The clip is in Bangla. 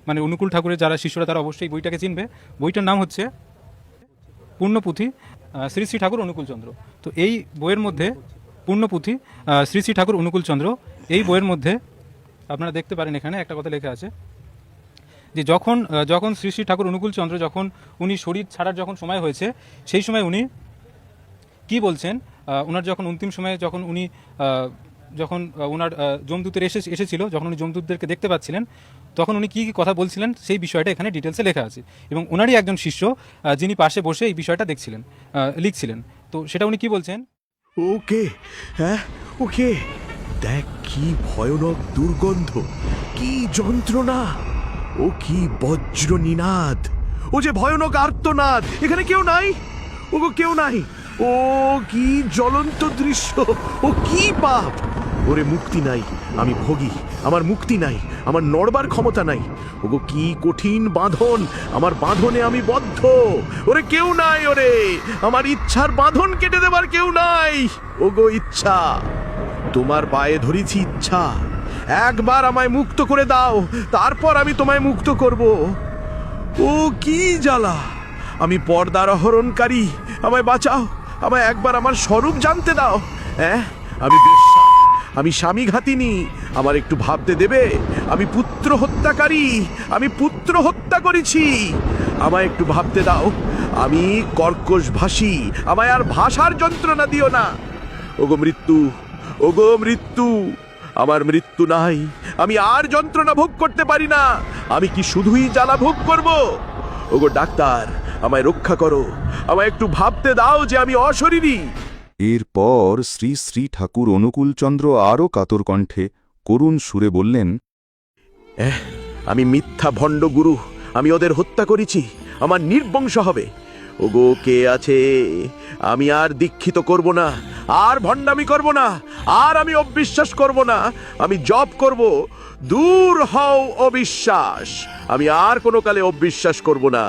মানে অনুকূল ঠাকুরের যারা শিষ্যরা তারা অবশ্যই বইটাকে চিনবে। বইটার নাম হচ্ছে পূর্ণপুঁথি শ্রী শ্রী ঠাকুর অনুকূলচন্দ্র। তো এই বইয়ের মধ্যে পূর্ণপুঁথি শ্রী শ্রী ঠাকুর অনুকূলচন্দ্র, এই বইয়ের মধ্যে আপনারা দেখতে পারেন এখানে একটা কথা লেখা আছে যে যখন যখন শ্রী শ্রী ঠাকুর অনুকূলচন্দ্র যখন উনি শরীর ছাড়ার যখন সময় হয়েছে, সেই সময় উনি কি বলছেন, ওনার যখন অন্তিম সময়ে যখন উনি যখন ওনার যমদূতের এসেছিল, যখন উনি যমদূতদেরকে দেখতে পাচ্ছিলেন, তখন উনি কী কী কথা বলছিলেন সেই বিষয়টা এখানে ডিটেলসে লেখা আছে। এবং ওনারই একজন শিষ্য যিনি পাশে বসে এই বিষয়টা দেখছিলেন, লিখছিলেন। তো সেটা উনি কি বলছেন, ওকে, হ্যাঁ ওকে, দেখ কি ভয়ানক দুর্গন্ধ, কি যন্ত্রণা, ও কি বজ্র নিনাদ, ও যে ভয়ানক আর্তনাদ, এখানে কেউ নাই, ওগো কেউ নাই, ও কি জ্বলন্ত দৃশ্য, ও কি পাপ, ওরে মুক্তি নাই, আমি ভোগী, আমার মুক্তি নাই, আমার নড়বার ক্ষমতা নাই, ওগো কি কঠিন বাঁধন, আমার বাঁধনে আমি বদ্ধ, ওরে কেউ নাই, ওরে আমার ইচ্ছার বাঁধন কেটে দেবার কেউ নাই, ওগো ইচ্ছা, তোমার পায়ে ধরেছি ইচ্ছা, একবার আমায় মুক্ত করে দাও, তারপর আমি তোমায় মুক্ত করব। ও কি জ্বালা, আমি পর্দার হরণকারী, আমায় বাঁচাও, আমায় একবার আমার স্বরূপ জানতে দাও। হ্যাঁ, আমি বেশ্যা, আমি স্বামীঘাতিনী, আমার একটু ভাবতে দেবে, আমি পুত্র হত্যাকারী, আমি পুত্র হত্যা করেছি, আমায় একটু ভাবতে দাও, আমি কর্কশ ভাষী, আমায় আর ভাষার যন্ত্রণা দিও না। ওগো মৃত্যু, ওগো মৃত্যু, আমার মৃত্যু নাই, আমি আর যন্ত্রণা ভোগ করতে পারি না, আমি কি শুধুই জ্বালা ভোগ করব? ওগো ডাক্তার, আমায় রক্ষা করো, আমায় একটু ভাবতে দাও যে আমি অশরীরী। এরপর শ্রী শ্রী ঠাকুর অনুকূলচন্দ্র আরও কাতর কণ্ঠে করুণ সুরে বললেন, আমি মিথ্যা ভণ্ড গুরু, আমি ওদের হত্যা করেছি, আমার নির্বংশ হবে। ওগো কে আছে, আমি আর দীক্ষিত করব না, আর ভণ্ডামি করব না, আর আমি অবিশ্বাস করব না, আমি জপ করব, দূর হও অবিশ্বাস, আমি আর কোনো কালে অবিশ্বাস করব না।